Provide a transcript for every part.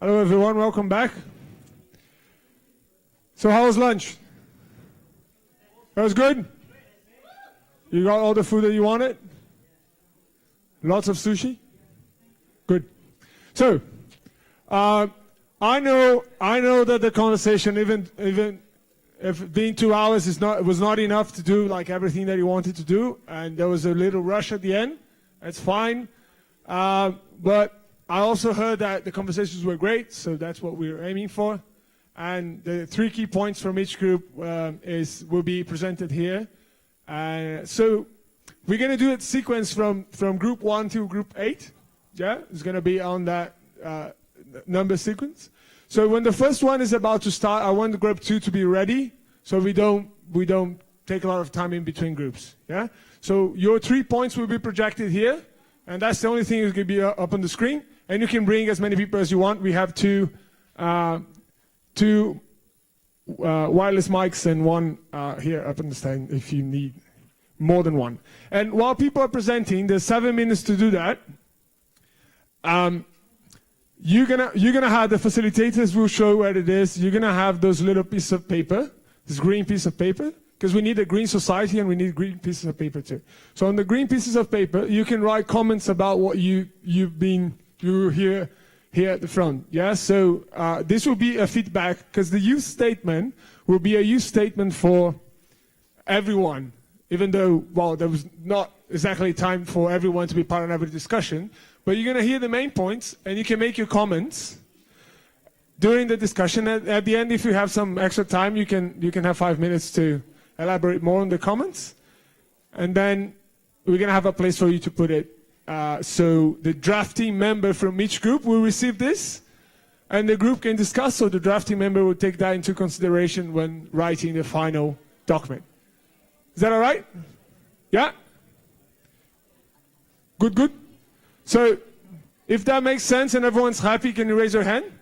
Hello everyone, welcome back. So how was lunch? That was good? You got all the food that you wanted? Lots of sushi? Good. So, I know that the conversation, even if being 2 hours was not enough to do like everything that you wanted to do, and there was a little rush at the end. That's fine. But I also heard that the conversations were great, so that's what we're aiming for. And the 3 key points from each group will be presented here. So we're going to do it sequence from group 1 to group 8. Yeah, it's going to be on that number sequence. So when the first one is about to start, I want the group 2 to be ready, so we don't take a lot of time in between groups. Yeah. So your 3 points will be projected here, and that's the only thing that's going to be up on the screen. And you can bring as many people as you want. We have two wireless mics and one here up on the stand if you need more than one. And while people are presenting, there's 7 minutes to do that. You're gonna have the facilitators will show where it is. You're gonna have those little pieces of paper, this green piece of paper, because we need a green society and we need green pieces of paper too. So on the green pieces of paper, you can write comments about what you hear here at the front. Yeah. So this will be a feedback, because the youth statement will be a youth statement for everyone. Even though, well, there was not exactly time for everyone to be part of every discussion, but you're going to hear the main points, and you can make your comments during the discussion. At the end, if you have some extra time, you can have 5 minutes to elaborate more on the comments, and then we're going to have a place for you to put it. So the drafting member from each group will receive this, and the group can discuss, so the drafting member will take that into consideration when writing the final document. Is that all right? Yeah? Good? So, if that makes sense and everyone's happy, can you raise your hand?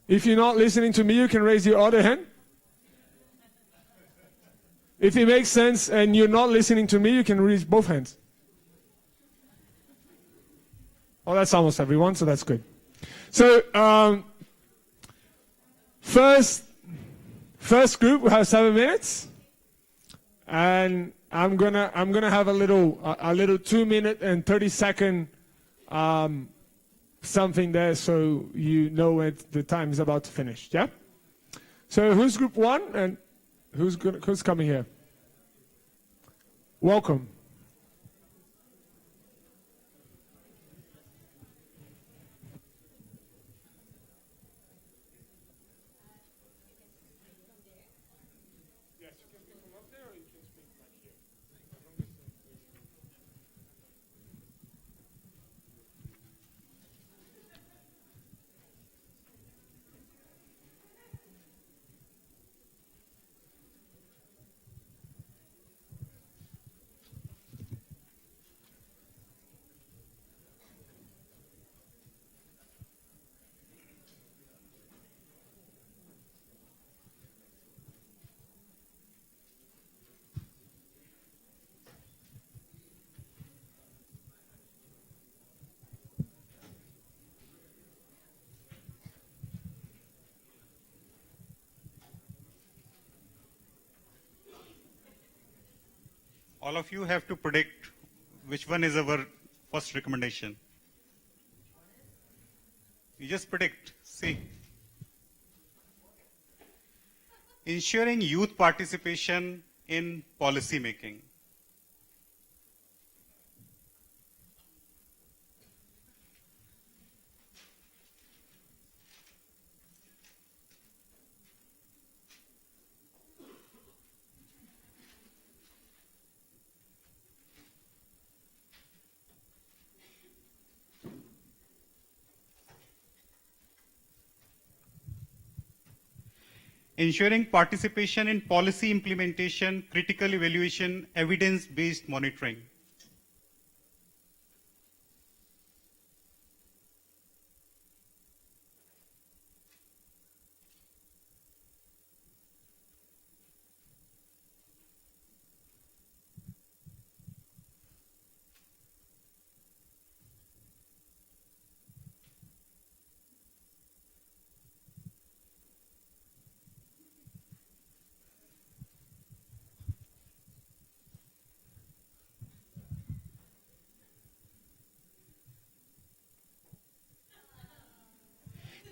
If you're not listening to me, you can raise your other hand. If it makes sense and you're not listening to me, you can raise both hands. Oh, that's almost everyone, so that's good. So, first group will have 7 minutes, and I'm gonna have a little 2-minute and 30-second something there, so you know when the time is about to finish. Yeah. So who's group 1 and who's coming here? Welcome. All of you have to predict which one is our first recommendation. You just predict. See. Ensuring youth participation in policy making. Ensuring participation in policy implementation, critical evaluation, evidence-based monitoring.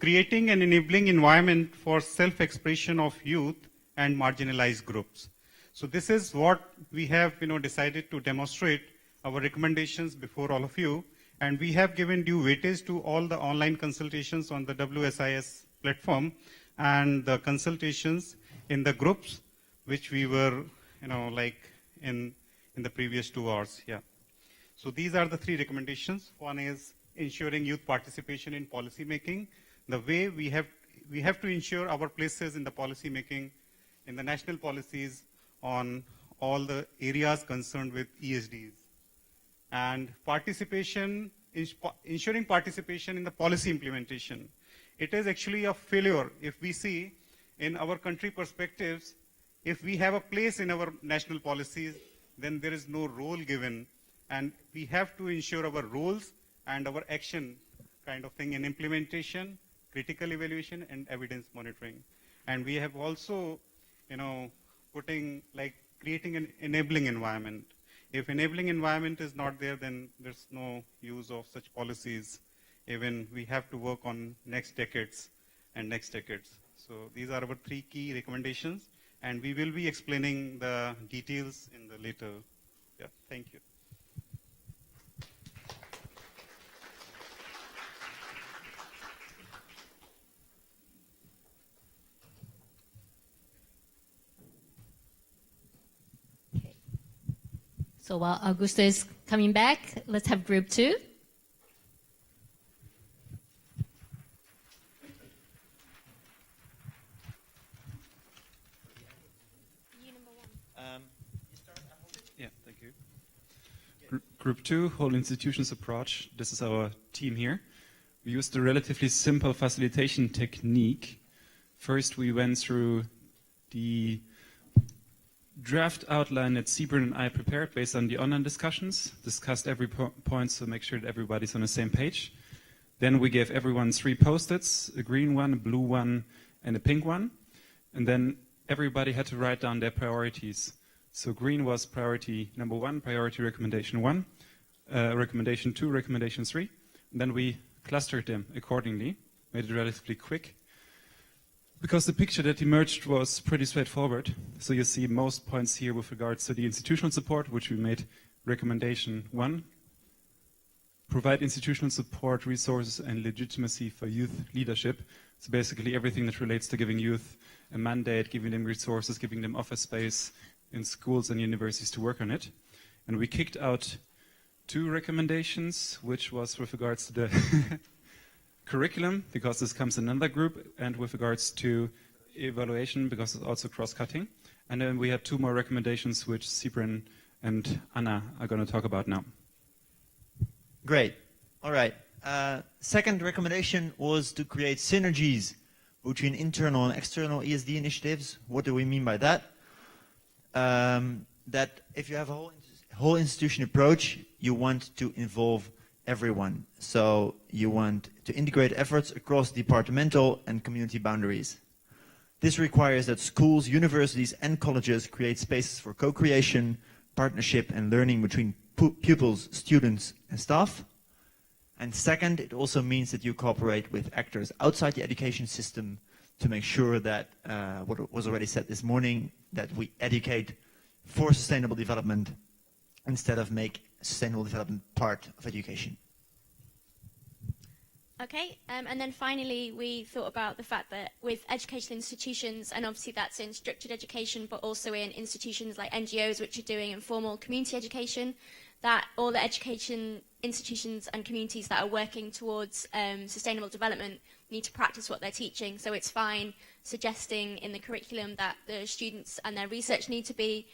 creating an enabling environment for self-expression of youth and marginalized groups. So this is what we have decided to demonstrate our recommendations before all of you. And we have given due weightage to all the online consultations on the WSIS platform and the consultations in the groups which we were, like in the previous 2 hours. Yeah. So these are the 3 recommendations. One is ensuring youth participation in policy making. The way we have to ensure our places in the policy making, in the national policies on all the areas concerned with ESDs. And ensuring participation in the policy implementation. It is actually a failure if we see in our country perspectives, if we have a place in our national policies, then there is no role given. And we have to ensure our roles and our action kind of thing in implementation, critical evaluation, and evidence monitoring. And we have also, creating an enabling environment. If enabling environment is not there, then there's no use of such policies. Even we have to work on next decades and next decades. So these are our 3 key recommendations, and we will be explaining the details in the later. Yeah, thank you. So while Augusto is coming back, let's have group 2. Yeah, thank you. Group 2, whole institutions approach. This is our team here. We used a relatively simple facilitation technique. First, we went through the draft outline that Seabrin and I prepared based on the online discussions, discussed every point to make sure that everybody's on the same page. Then we gave everyone 3 post-its, a green one, a blue one, and a pink one. And then everybody had to write down their priorities. So green was priority number 1, priority recommendation 1, recommendation 2, recommendation 3. And then we clustered them accordingly, made it relatively quick. Because the picture that emerged was pretty straightforward. So you see most points here with regards to the institutional support, which we made recommendation 1. Provide institutional support, resources, and legitimacy for youth leadership. So basically everything that relates to giving youth a mandate, giving them resources, giving them office space in schools and universities to work on it. And we kicked out 2 recommendations, which was with regards to the curriculum, because this comes in another group, and with regards to evaluation, because it's also cross-cutting. And then we had 2 more recommendations, which Sibrin and Anna are going to talk about now. Great. All right. Second recommendation was to create synergies between internal and external ESD initiatives. What do we mean by that? That if you have a whole institution approach, you want to involve everyone. So you want to integrate efforts across departmental and community boundaries. This requires that schools, universities, and colleges create spaces for co-creation, partnership, and learning between pupils, students, and staff. And second, it also means that you cooperate with actors outside the education system to make sure that, what was already said this morning, that we educate for sustainable development instead of make sustainable development part of education. Okay, and then finally we thought about the fact that with educational institutions, and obviously that's in structured education, but also in institutions like NGOs which are doing informal community education, that all the education institutions and communities that are working towards sustainable development need to practice what they're teaching. So it's fine suggesting in the curriculum that the students and their research need to be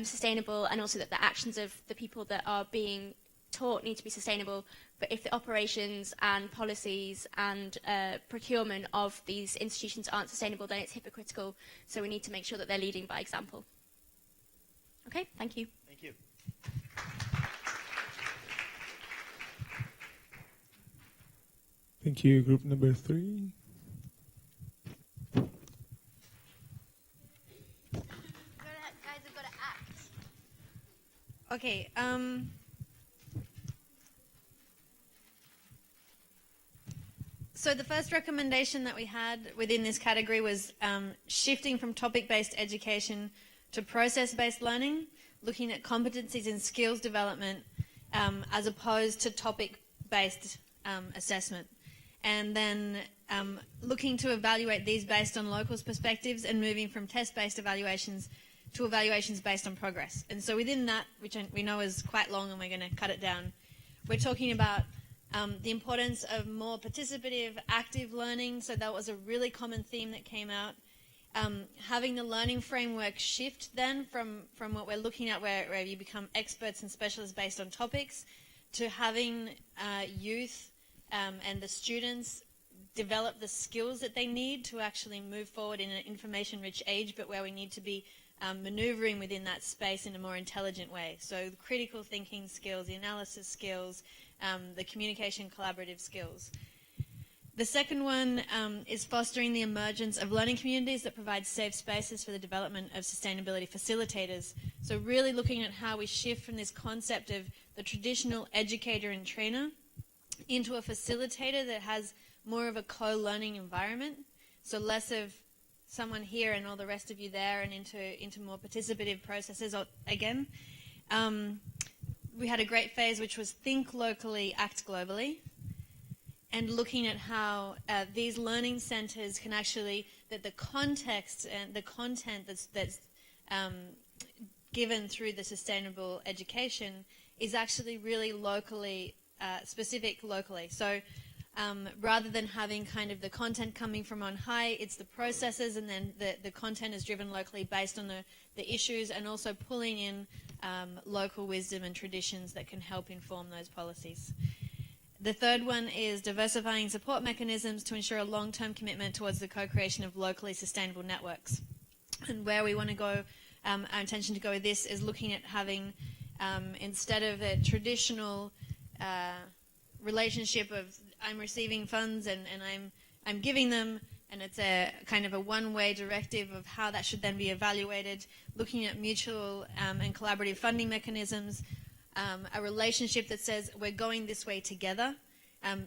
sustainable, and also that the actions of the people that are being taught need to be sustainable. But if the operations and policies and procurement of these institutions aren't sustainable, then it's hypocritical. So we need to make sure that they're leading by example. Okay, thank you. Thank you. Thank you. Group number 3. Guys have got to act. Okay. So the first recommendation that we had within this category was shifting from topic-based education to process-based learning, looking at competencies and skills development as opposed to topic-based assessment. And then looking to evaluate these based on locals' perspectives and moving from test-based evaluations to evaluations based on progress. And so within that, which we know is quite long and we're going to cut it down, we're talking about the importance of more participative, active learning. So that was a really common theme that came out. Having the learning framework shift then from what we're looking at where you become experts and specialists based on topics to having youth and the students develop the skills that they need to actually move forward in an information-rich age, but where we need to be maneuvering within that space in a more intelligent way. So the critical thinking skills, the analysis skills, the communication collaborative skills. The second one is fostering the emergence of learning communities that provide safe spaces for the development of sustainability facilitators. So really looking at how we shift from this concept of the traditional educator and trainer into a facilitator that has more of a co-learning environment. So less of someone here and all the rest of you there, and into more participative processes again. We had a great phase which was think locally, act globally, and looking at how these learning centres can actually, that the context and the content that's given through the sustainable education is actually really locally, specific locally. So rather than having kind of the content coming from on high, it's the processes, and then the content is driven locally based on the issues, and also pulling in local wisdom and traditions that can help inform those policies. The third one is diversifying support mechanisms to ensure a long-term commitment towards the co-creation of locally sustainable networks. And where we want to go, our intention to go with this is looking at having, instead of a traditional relationship of I'm receiving funds and I'm giving them, and it's a kind of a one-way directive of how that should then be evaluated, looking at mutual and collaborative funding mechanisms, a relationship that says we're going this way together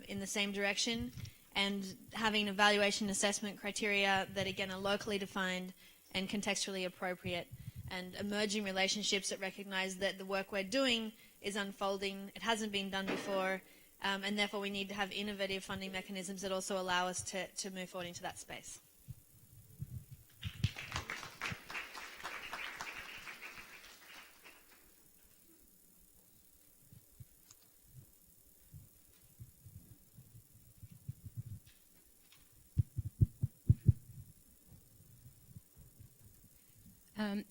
in the same direction, and having evaluation assessment criteria that again are locally defined and contextually appropriate, and emerging relationships that recognize that the work we're doing is unfolding, it hasn't been done before, and therefore we need to have innovative funding mechanisms that also allow us to move forward into that space.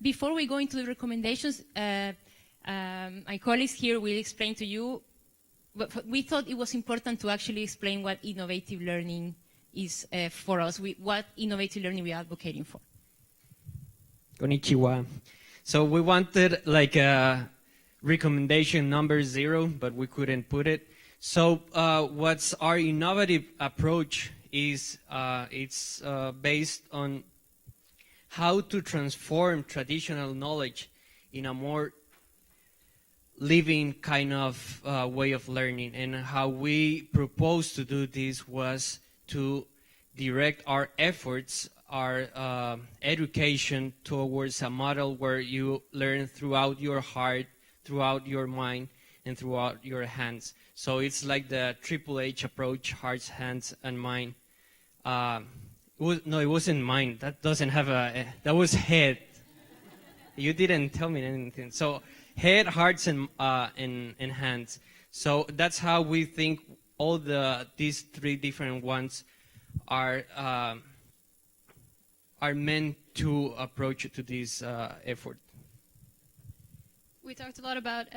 Before we go into the recommendations, my colleagues here will explain to you, but we thought it was important to actually explain what innovative learning is for us, what innovative learning we are advocating for. Konnichiwa. So we wanted like a recommendation number 0, but we couldn't put it. So what's our innovative approach is it's based on how to transform traditional knowledge in a more living kind of way of learning. And how we proposed to do this was to direct our efforts, our education towards a model where you learn throughout your heart, throughout your mind, and throughout your hands. So it's like the Triple H approach, hearts, hands, and mind. No, it wasn't mind. That doesn't have a, that was head. You didn't tell me anything. So head, hearts, and hands. So that's how we think all these 3 different ones are meant to approach to this effort. We talked a lot about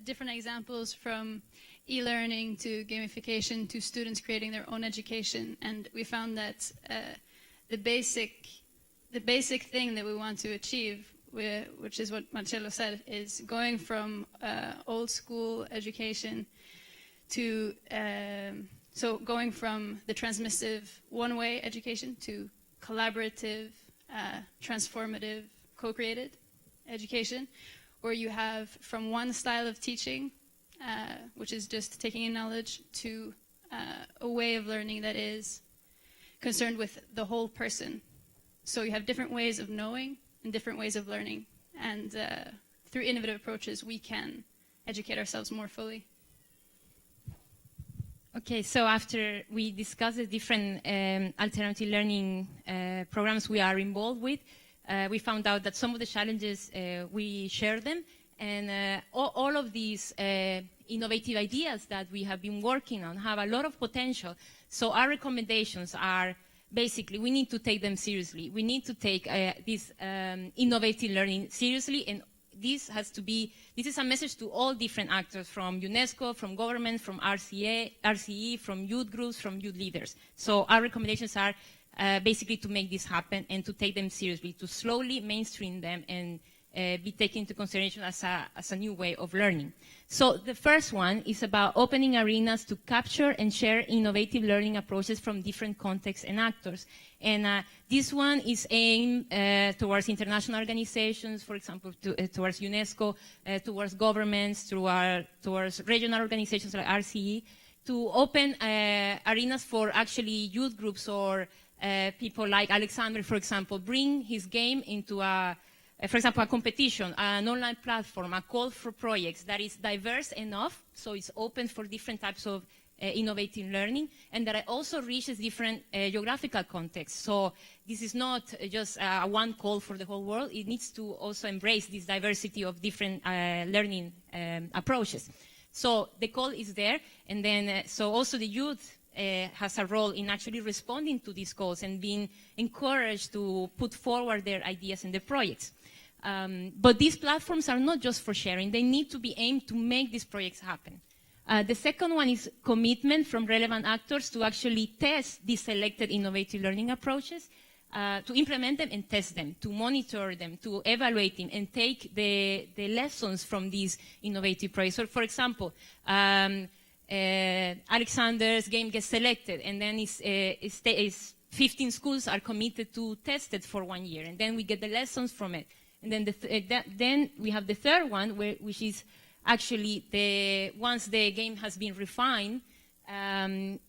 different examples, from e-learning to gamification to students creating their own education, and we found that the basic thing that we want to achieve, which is what Marcello said, is going from old school education to so going from the transmissive one-way education to collaborative, transformative, co-created education, where you have from one style of teaching, which is just taking in knowledge, to a way of learning that is concerned with the whole person. So you have different ways of knowing and different ways of learning. And through innovative approaches, we can educate ourselves more fully. Okay, so after we discussed the different alternative learning programs we are involved with, we found out that some of the challenges, we share them, and all of these innovative ideas that we have been working on have a lot of potential. So our recommendations are basically we need to take them seriously. We need to take this innovative learning seriously, and this is a message to all different actors, from UNESCO, from government, from RCE, from youth groups, from youth leaders. So our recommendations are basically to make this happen and to take them seriously, to slowly mainstream them and be taken into consideration as a new way of learning. So the first one is about opening arenas to capture and share innovative learning approaches from different contexts and actors. And this one is aimed towards international organizations, for example, towards UNESCO, towards governments, towards regional organizations like RCE, to open arenas for actually youth groups or people like Alexander, for example, bring his game into for example, a competition, an online platform, a call for projects that is diverse enough, so it's open for different types of innovative learning, and that also reaches different geographical contexts. So this is not just one call for the whole world. It needs to also embrace this diversity of different learning approaches. So the call is there, and then so also the youth has a role in actually responding to these calls and being encouraged to put forward their ideas and their projects. But these platforms are not just for sharing. They need to be aimed to make these projects happen. The second one is commitment from relevant actors to actually test these selected innovative learning approaches, to implement them and test them, to monitor them, to evaluate them, and take the lessons from these innovative projects. So, for example, Alexander's game gets selected, and then 15 schools are committed to test it for 1 year, and then we get the lessons from it. And then, then we have the third one, which is actually once the game has been refined,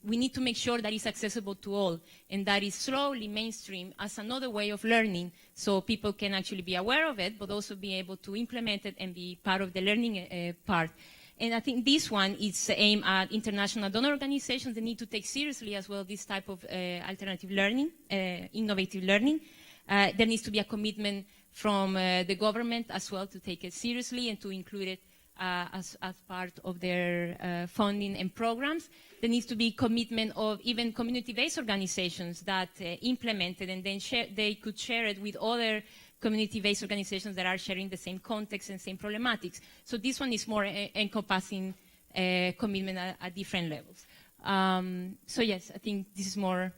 we need to make sure that it's accessible to all, and that is slowly mainstream as another way of learning, so people can actually be aware of it, but also be able to implement it and be part of the learning part. And I think this one is aimed at international donor organizations. They need to take seriously as well this type of alternative learning, innovative learning. There needs to be a commitment from the government as well to take it seriously and to include it as part of their funding and programs. There needs to be commitment of even community-based organizations that implement it, and then they could share it with other community-based organizations that are sharing the same context and same problematics. So this one is more encompassing commitment at different levels. So yes, I think this is more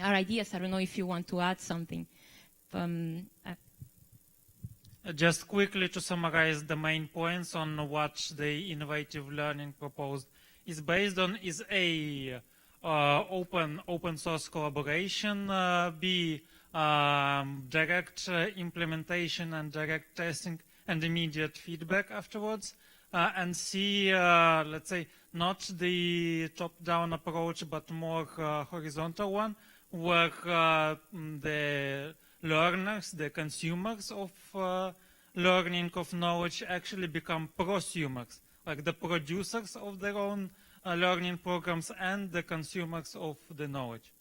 our ideas. I don't know if you want to add something. Just quickly to summarize the main points on what the innovative learning proposed is based on is A, open source collaboration, B, direct implementation and direct testing and immediate feedback afterwards, and C, let's say, not the top-down approach, but more horizontal one, where the learners, the consumers of learning of knowledge actually become prosumers, like the producers of their own learning programs and the consumers of the knowledge.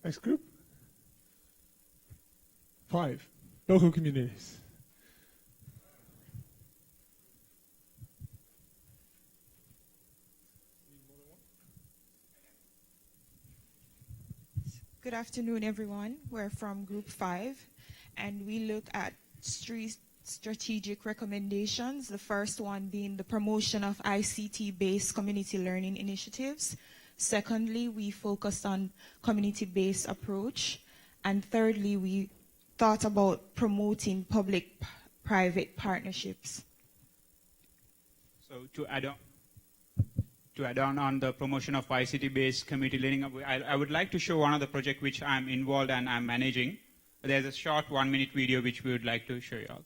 Next group. 5, local communities. Good afternoon, everyone. We're from Group 5, and we look at 3 strategic recommendations. The first one being the promotion of ICT-based community learning initiatives. Secondly, we focused on community-based approach. And thirdly, we thought about promoting public-private partnerships. So to add on the promotion of ICT-based community learning, I would like to show one of the projects which I'm involved and I'm managing. there's a short 1-minute video which we would like to show you all.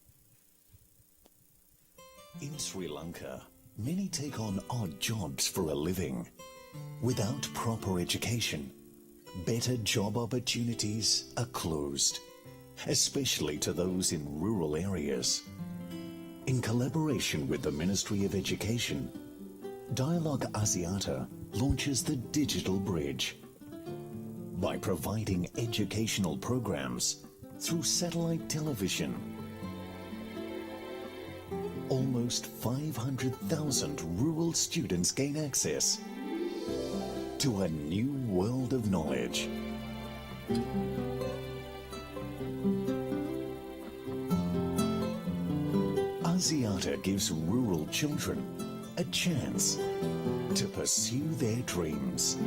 In Sri Lanka, many take on odd jobs for a living. Without proper education, better job opportunities are closed, especially to those in rural areas. In collaboration with the Ministry of Education, Dialogue Asiata launches the Digital Bridge. By providing educational programs through satellite television, almost 500,000 rural students gain access to a new world of knowledge. Asiata gives rural children a chance to pursue their dreams.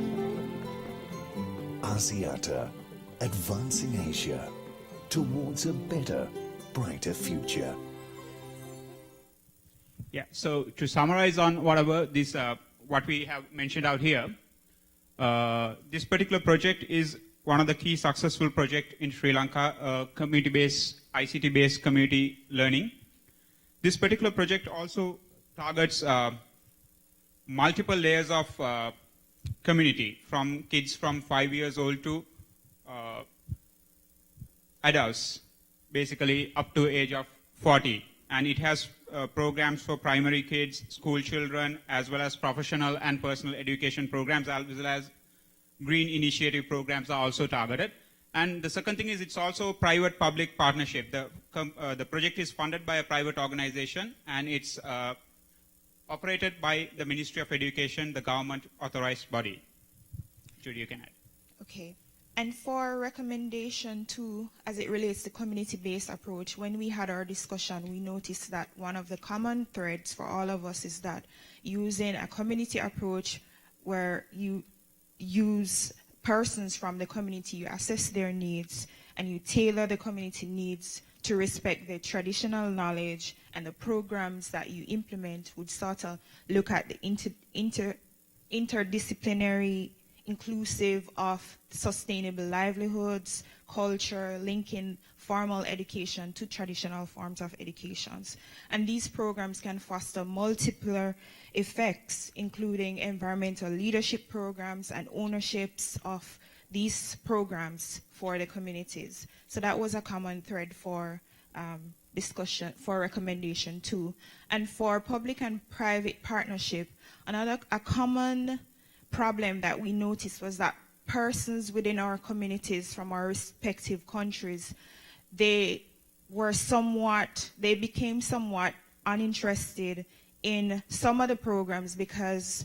Asiata, advancing Asia towards a better, brighter future. Yeah, so to summarize on whatever this, what we have mentioned out here, this particular project is one of the key successful projects in Sri Lanka, community-based, ICT-based community learning. This particular project also targets multiple layers of community, from kids from 5 years old to adults, basically up to age of 40. And it has programs for primary kids, school children, as well as professional and personal education programs, as well as green initiative programs are also targeted. And the second thing is it's also private-public partnership. The project is funded by a private organization, and it's operated by the Ministry of Education, the government-authorized body. Judy, you can add. Okay. And for recommendation 2, as it relates to community-based approach, when we had our discussion, we noticed that one of the common threads for all of us is that using a community approach where you use persons from the community, you assess their needs, and you tailor the community needs to respect the traditional knowledge, and the programs that you implement would sort of look at the interdisciplinary, inclusive of sustainable livelihoods, culture, linking formal education to traditional forms of educations. And these programs can foster multiple effects, including environmental leadership programs and ownerships of these programs for the communities. So that was a common thread for discussion, for recommendation 2. And for public and private partnership, a common problem that we noticed was that persons within our communities from our respective countries, they became somewhat uninterested in some of the programs because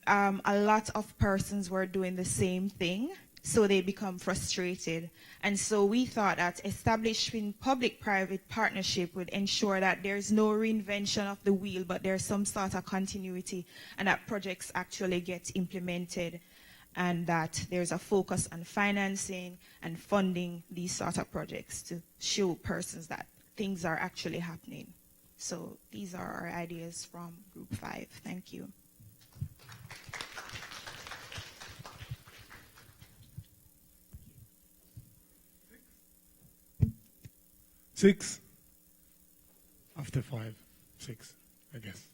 a lot of persons were doing the same thing, so they become frustrated. And so we thought that establishing public-private partnership would ensure that there's no reinvention of the wheel, but there's some sort of continuity, and that projects actually get implemented, and that there's a focus on financing and funding these sort of projects to show persons that things are actually happening. So these are our ideas from Group 5. Thank you. Six? After 5, 6, I guess.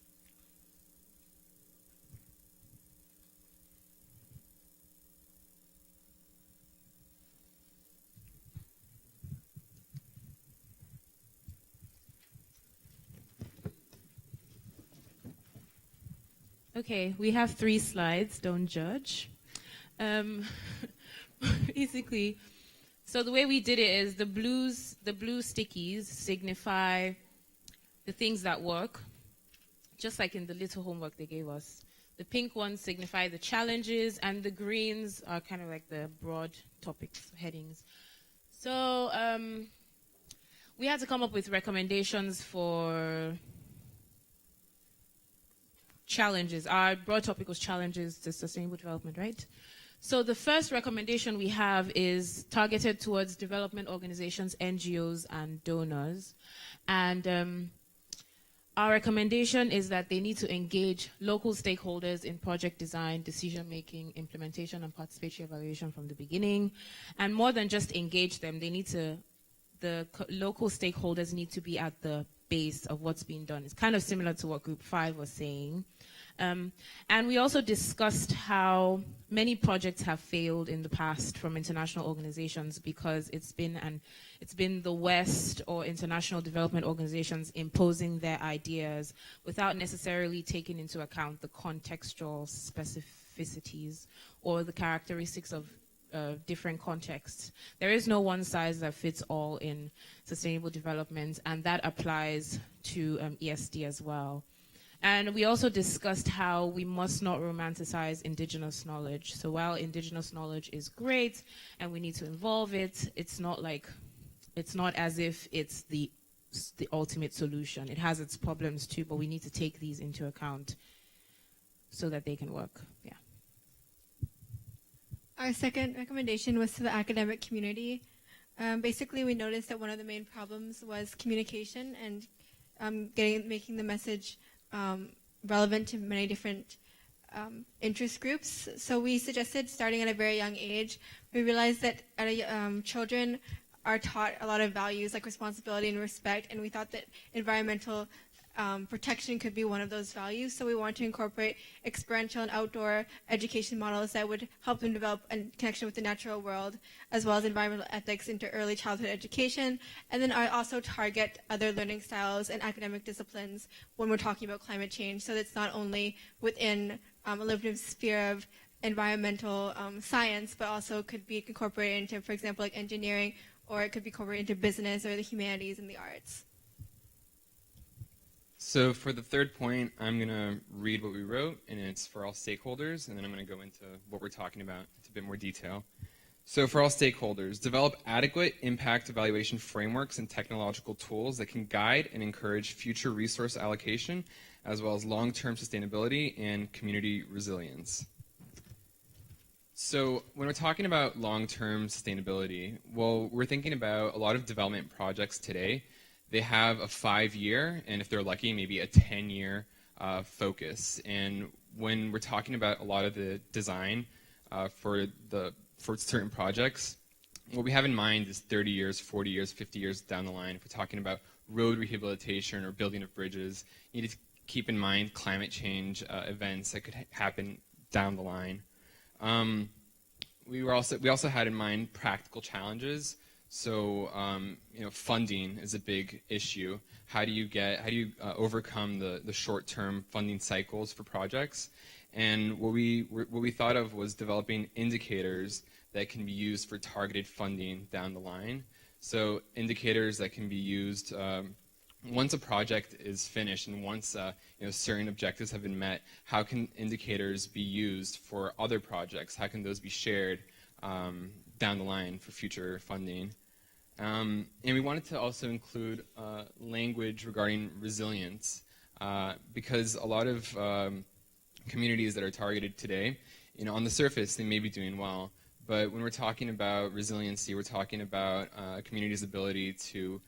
Okay, we have 3 slides, don't judge. Basically, so the way we did it is the blue stickies signify the things that work, just like in the little homework they gave us. The pink ones signify the challenges, and the greens are kind of like the broad topics, headings. So we had to come up with recommendations for challenges. Our broad topic was challenges to sustainable development, right? So the first recommendation we have is targeted towards development organizations, NGOs, and donors. And our recommendation is that they need to engage local stakeholders in project design, decision-making, implementation, and participatory evaluation from the beginning. And more than just engage them, they need to, local stakeholders need to be at the base of what's being done. It's kind of similar to what Group 5 was saying. And we also discussed how many projects have failed in the past from international organizations because it's been the West or international development organizations imposing their ideas without necessarily taking into account the contextual specificities or the characteristics of different contexts. There is no one size that fits all in sustainable development, and that applies to ESD as well. And we also discussed how we must not romanticize indigenous knowledge. So while indigenous knowledge is great and we need to involve it, it's not as if it's the ultimate solution. It has its problems too, but we need to take these into account so that they can work. Yeah. Our second recommendation was to the academic community. Basically, we noticed that one of the main problems was communication and making the message relevant to many different interest groups. So we suggested starting at a very young age. We realized that children are taught a lot of values like responsibility and respect, and we thought that environmental protection could be one of those values. So we want to incorporate experiential and outdoor education models that would help them develop a connection with the natural world, as well as environmental ethics into early childhood education, and then also target other learning styles and academic disciplines when we're talking about climate change, so that it's not only within a limited sphere of environmental science, but also could be incorporated into, for example, like engineering, or it could be incorporated into business or the humanities and the arts. So for the third point, I'm going to read what we wrote, and it's for all stakeholders, and then I'm going to go into what we're talking about into a bit more detail. So for all stakeholders, develop adequate impact evaluation frameworks and technological tools that can guide and encourage future resource allocation, as well as long-term sustainability and community resilience. So when we're talking about long-term sustainability, well, we're thinking about a lot of development projects today. They have a 5-year, and if they're lucky, maybe a 10-year focus. And when we're talking about a lot of the design for certain projects, what we have in mind is 30 years, 40 years, 50 years down the line. If we're talking about road rehabilitation or building of bridges, you need to keep in mind climate change events that could happen down the line. We also had in mind practical challenges. So, funding is a big issue. How do you overcome the short-term funding cycles for projects? And what we thought of was developing indicators that can be used for targeted funding down the line. So indicators that can be used once a project is finished and once certain objectives have been met. How can indicators be used for other projects? How can those be shared down the line for future funding? And we wanted to also include language regarding resilience because a lot of communities that are targeted today, on the surface, they may be doing well, but when we're talking about resiliency, we're talking about a community's ability to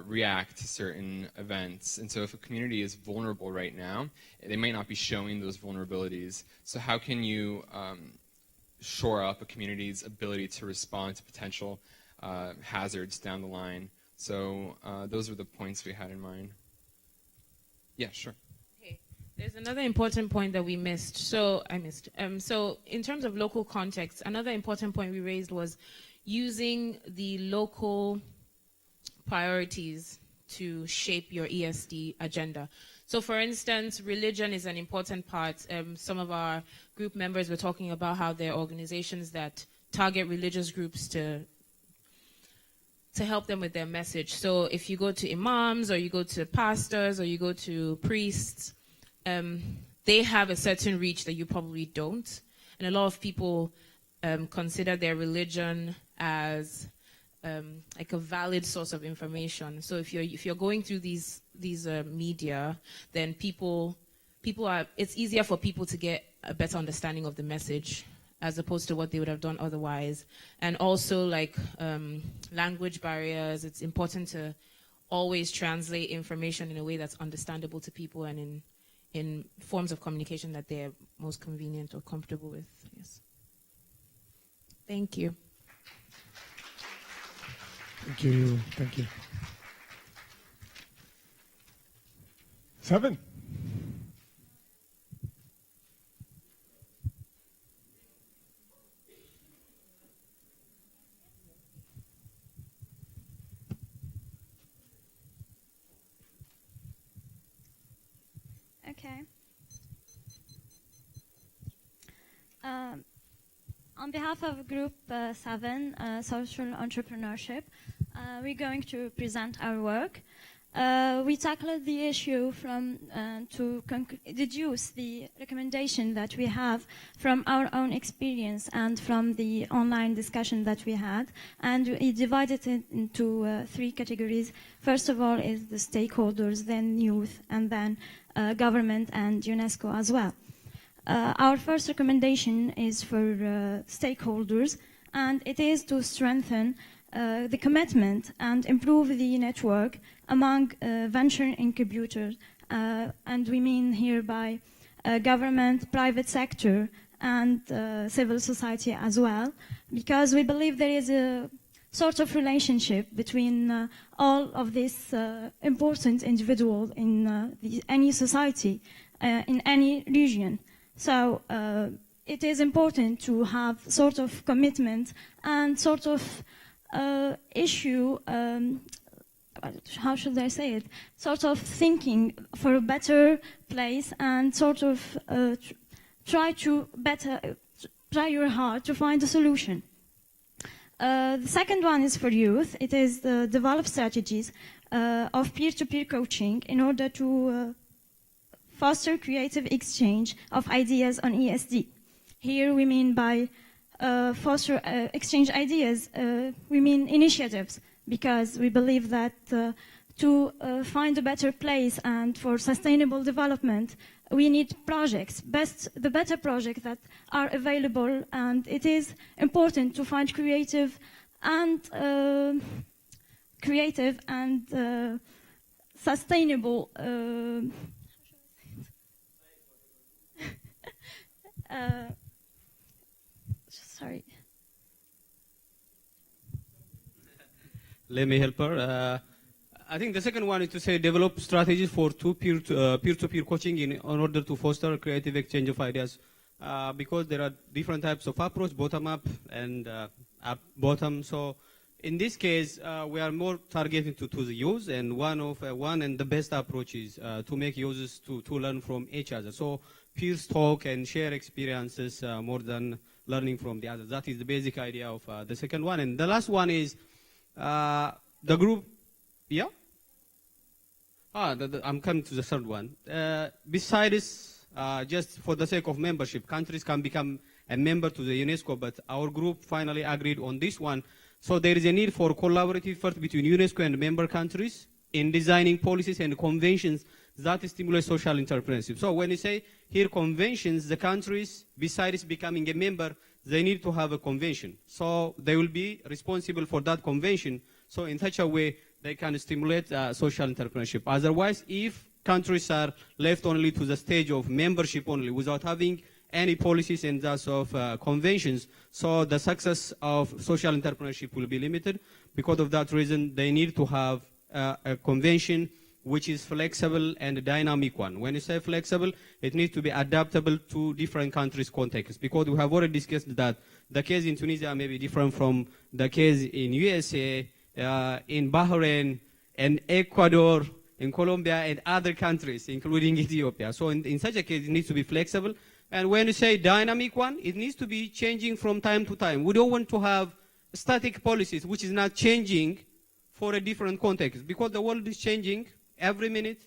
react to certain events. And so if a community is vulnerable right now, they might not be showing those vulnerabilities. So how can you shore up a community's ability to respond to potential hazards down the line? So those were the points we had in mind. Yeah, sure. Okay. There's another important point that we missed. So in terms of local context, another important point we raised was using the local priorities to shape your ESD agenda. So for instance, religion is an important part. Some of our group members were talking about how there are organizations that target religious groups to help them with their message. So if you go to imams or you go to pastors or you go to priests, they have a certain reach that you probably don't. And a lot of people consider their religion as like a valid source of information. So if you're going through these media, then it's easier for people to get a better understanding of the message as opposed to what they would have done otherwise. And also like language barriers, it's important to always translate information in a way that's understandable to people and in forms of communication that they're most convenient or comfortable with. Yes. Thank you. Thank you. Thank you. 7. Okay. On behalf of Group 7, Social Entrepreneurship, we're going to present our work. We tackled the issue from to deduce the recommendation that we have from our own experience and from the online discussion that we had, and we divided it into 3 categories. First of all is the stakeholders, then youth, and then government and UNESCO as well. Our first recommendation is for stakeholders, and it is to strengthen the commitment and improve the network among venture incubators, and we mean here by government, private sector, and civil society as well, because we believe there is a sort of relationship between all of these important individuals in any society, in any region. So it is important to have sort of commitment and sort of issue, how should I say it, sort of thinking for a better place and sort of try your hard to find a solution. The second one is for youth. It is develop strategies of peer-to-peer coaching in order to foster creative exchange of ideas on ESD. Here we mean by foster exchange ideas, we mean initiatives, because we believe that to find a better place and for sustainable development, we need projects, the better projects that are available, and it is important to find creative and sustainable sorry. Let me help her. I think the second one is to say develop strategies for peer-to-peer coaching in order to foster creative exchange of ideas, because there are different types of approach, bottom-up and up-bottom. So in this case, we are more targeting to the youth, and one and the best approach is to make users to learn from each other. So peers talk and share experiences more than learning from the others. That is the basic idea of the second one. And the last one is the group. Yeah? I'm coming to the third one. Besides, just for the sake of membership, countries can become a member to the UNESCO, but our group finally agreed on this one. So there is a need for collaborative effort between UNESCO and member countries in designing policies and conventions that stimulate social entrepreneurship. So when you say here conventions, the countries, besides becoming a member, they need to have a convention. So they will be responsible for that convention. So in such a way, they can stimulate social entrepreneurship. Otherwise, if countries are left only to the stage of membership only without having any policies and thus of conventions, so the success of social entrepreneurship will be limited. Because of that reason, they need to have a convention which is flexible and a dynamic one. When you say flexible, it needs to be adaptable to different countries' contexts, because we have already discussed that the case in Tunisia may be different from the case in USA, in Bahrain, and Ecuador, in Colombia, and other countries, including Ethiopia. So in such a case, it needs to be flexible. And when you say dynamic one, it needs to be changing from time to time. We don't want to have static policies, which is not changing for a different context, because the world is changing every minute,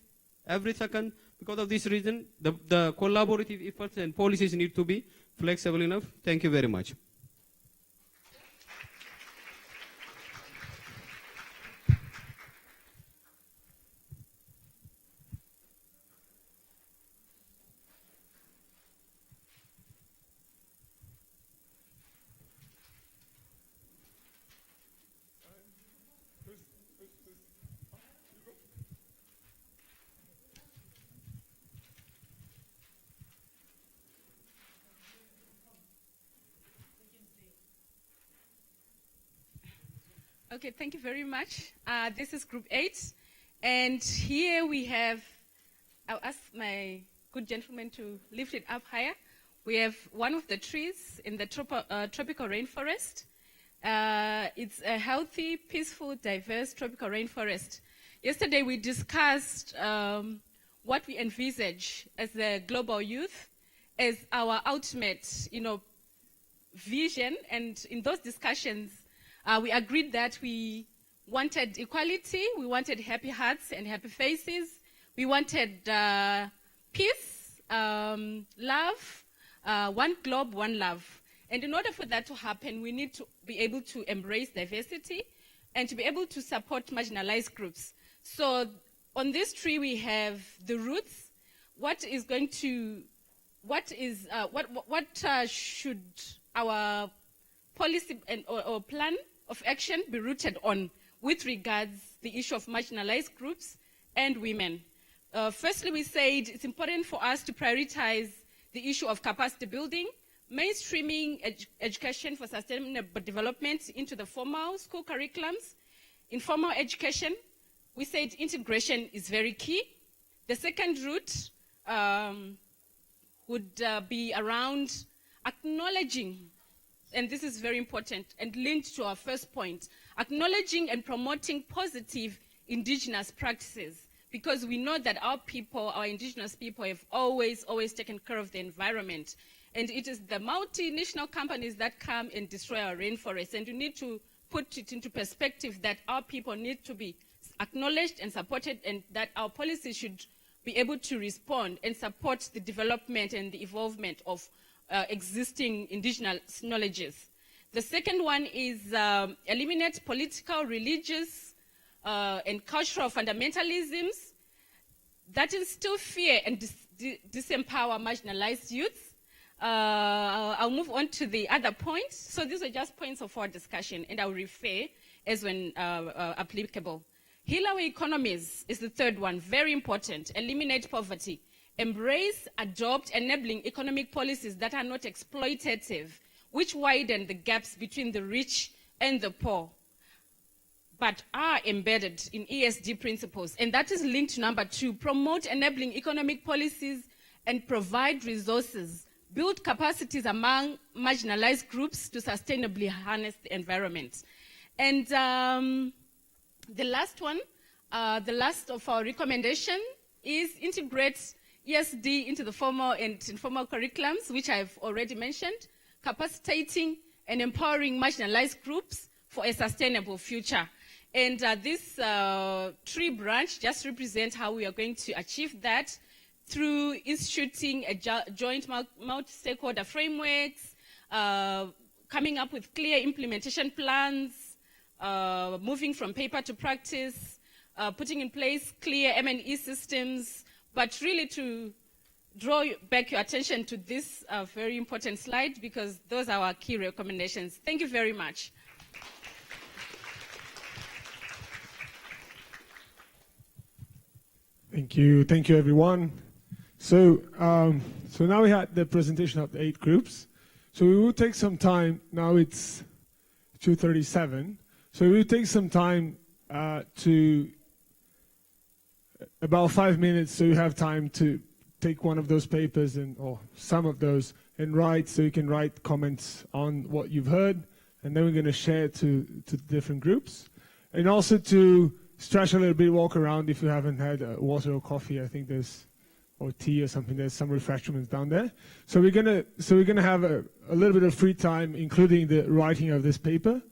every second. Because of this reason, the collaborative efforts and policies need to be flexible enough. Thank you very much. Okay, thank you very much. This is Group 8. And here we have, I'll ask my good gentleman to lift it up higher. We have one of the trees in the tropical rainforest. It's a healthy, peaceful, diverse tropical rainforest. Yesterday we discussed what we envisage as the global youth as our ultimate, vision. And in those discussions, we agreed that we wanted equality, we wanted happy hearts and happy faces, we wanted peace, love, one globe, one love. And in order for that to happen, we need to be able to embrace diversity and to be able to support marginalized groups. So on this tree we have the roots. What should our policy or plan of action be rooted on with regards the issue of marginalized groups and women? Firstly, we said it's important for us to prioritize the issue of capacity building, mainstreaming education for sustainable development into the formal school curriculums. In formal education, we said integration is very key. The second route would be around acknowledging, and this is very important and linked to our first point, acknowledging and promoting positive indigenous practices, because we know that our people, our indigenous people, have always taken care of the environment. And it is the multinational companies that come and destroy our rainforests. And you need to put it into perspective that our people need to be acknowledged and supported, and that our policies should be able to respond and support the development and the evolvement of existing indigenous knowledges. The second one is eliminate political, religious, and cultural fundamentalisms that instill fear and disempower marginalized youth. I'll move on to the other points. So these are just points of our discussion, and I'll refer as when applicable. Heal our economies is the third one, very important. Eliminate poverty. Embrace, adopt, enabling economic policies that are not exploitative, which widen the gaps between the rich and the poor, but are embedded in ESD principles. And that is linked to number 2, promote enabling economic policies and provide resources, build capacities among marginalized groups to sustainably harness the environment. And the last one, the last of our recommendation is integrate ESD into the formal and informal curriculums, which I've already mentioned, capacitating and empowering marginalized groups for a sustainable future. And this tree branch just represents how we are going to achieve that through instituting a joint multi-stakeholder frameworks, coming up with clear implementation plans, moving from paper to practice, putting in place clear M&E systems, but really to draw back your attention to this very important slide, because those are our key recommendations. Thank you very much. Thank you everyone. So now we had the presentation of the 8 groups. So we will take some time, now it's 2:37. So we will take some time to about 5 minutes, so you have time to take one of those papers or some of those and write, so you can write comments on what you've heard, and then we're going to share to different groups, and also to stretch a little bit, walk around if you haven't had water or coffee. I think or tea or something. There's some refreshments down there. So we're gonna have a little bit of free time, including the writing of this paper.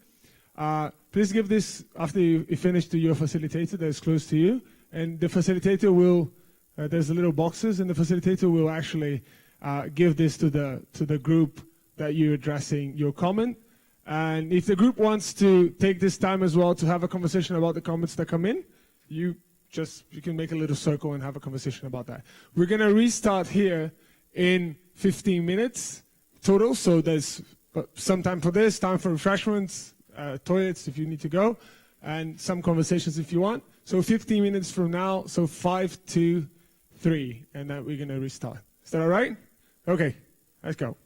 Please give this after you finish to your facilitator that's close to you. And the facilitator will, there's a little boxes, and the facilitator will actually give this to the group that you're addressing your comment. And if the group wants to take this time as well to have a conversation about the comments that come in, you can make a little circle and have a conversation about that. We're going to restart here in 15 minutes total, so there's some time for this, time for refreshments, toilets if you need to go, and some conversations if you want. So 15 minutes from now, so 5 to 3, and then we're going to restart. Is that all right? Okay, let's go.